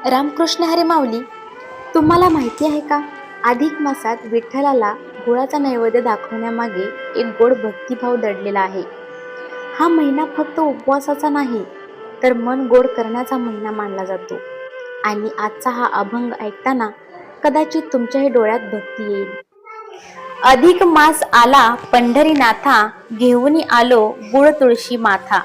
रामकृष्ण हरी माऊली. तुम्हाला माहिती आहे का, अधिक मासात विठ्ठलाला गुळाचा नैवेद्य दाखवण्यामागे एक गोड भक्तिभाव दडलेला आहे. हा महिना फक्त उपवासाचा नाही, तर मन गोड करण्याचा महिना मानला जातो. आणि आजचा हा अभंग ऐकताना कदाचित तुमच्याही डोळ्यात भक्ती येईल. अधिक मास आला पंढरीनाथा, घेऊन आलो गुळ तुळशी माथा.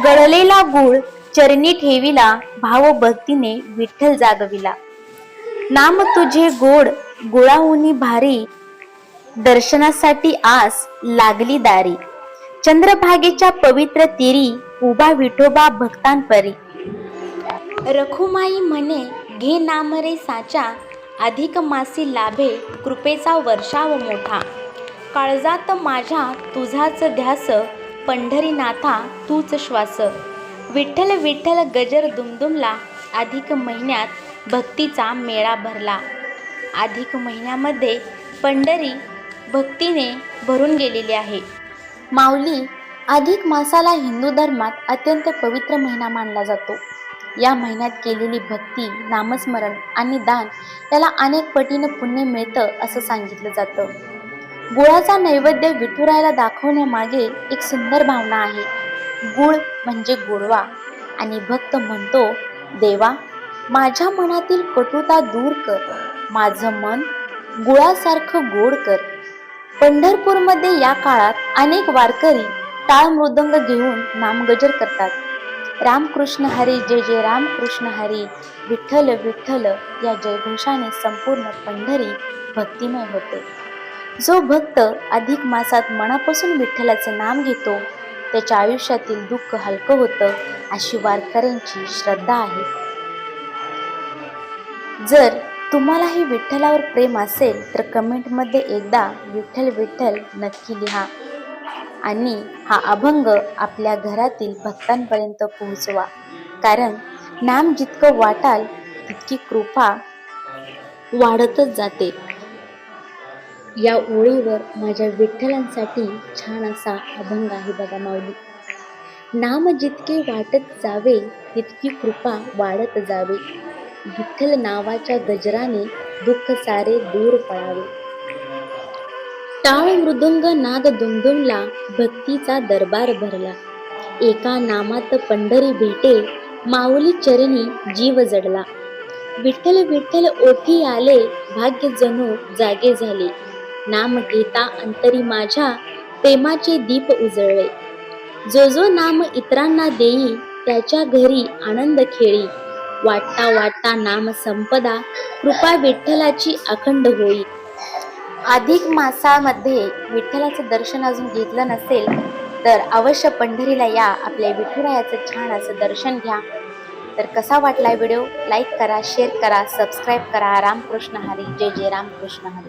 गळलेला गुळ चरणी ठेविला, भाव भक्तीने विठ्ठल जागविला. नाम तुझे गोड गुळाहुनी भारी, दर्शनासाठी आस लागली दारी. चंद्रभागेच्या पवित्र तीरी, उभा विठोबा भक्तांपरी. रखुमाई म्हणे घे नाम रे साचा, अधिक मासी लाभे कृपेचा वर्षाव मोठा. काळजात माझ्या तुझाच ध्यास, पंढरीनाथा तूच श्वास. विठ्ठल विठ्ठल गजर दुमदुमला, अधिक महिन्यात भक्तीचा मेळा भरला. अधिक महिन्यामध्ये पंढरी भक्तीने भरून गेलेली आहे. माऊली, अधिक मासाला हिंदू धर्मात अत्यंत पवित्र महिना मानला जातो. या महिन्यात केलेली भक्ती, नामस्मरण आणि दान याला अनेक पटीने पुण्य मिळतं असं सांगितलं जातं. गुळाचा नैवेद्य विठुरायाला दाखवण्यामागे एक सुंदर भावना आहे. गुळ म्हणजे गोडवा, आणि भक्त म्हणतो, देवा माझ्या मनातील कटुता दूर कर, माझं मन गुळासारखं गोड कर. पंढरपूरमध्ये या काळात अनेक वारकरी टाळ मृदंग घेऊन नामगजर करतात. रामकृष्ण हरी जय जय रामकृष्ण हरी, विठ्ठल विठ्ठल या जयघोषाने संपूर्ण पंढरी भक्तिमय होते. जो भक्त अधिक मासात मनापासून विठ्ठलाचे नाम घेतो, त्याच्या आयुष्यातील दुःख हलकं होतं, अशी वारकऱ्यांची श्रद्धा आहे. जर तुम्हालाही विठ्ठलावर प्रेम असेल तर कमेंटमध्ये एकदा विठ्ठल विठ्ठल नक्की लिहा, आणि हा अभंग आपल्या घरातील भक्तांपर्यंत पोहोचवा. कारण नाम जितकं वाटाल तितकी कृपा वाढतच जाते. या ओळीवर माझ्या विठ्ठलांसाठी छान असा अभंग आहे बघा माऊली. नाम जितके वाटत जावे, तितकी कृपा वाढत जावे. विठ्ठल नावाच्या गजराने दुःख सारे दूर पळावे. टाळ मृदुंग नाद दुमदुमला, भक्तीचा दरबार भरला. एका नामात पंढरी भेटे, माऊली चरणी जीव जडला. विठ्ठल विठ्ठल ओठी आले, भाग्य जणू जागे झाले. नाम घेता अंतरी माझ्या, प्रेमाचे दीप उजळले. जो जो नाम इतरांना देई, त्याच्या घरी आनंद खेळी. वाटता वाटता नाम संपदा, कृपा विठ्ठलाची अखंड होई. अधिक मासामध्ये विठ्ठलाचं दर्शन अजून घेतलं नसेल तर अवश्य पंढरीला या, आपल्या विठुरायाचं छान असं दर्शन घ्या. तर कसा वाटलाय व्हिडिओ? लाईक करा, शेअर करा, सबस्क्राईब करा. रामकृष्ण हरी जय जय रामकृष्ण हरी.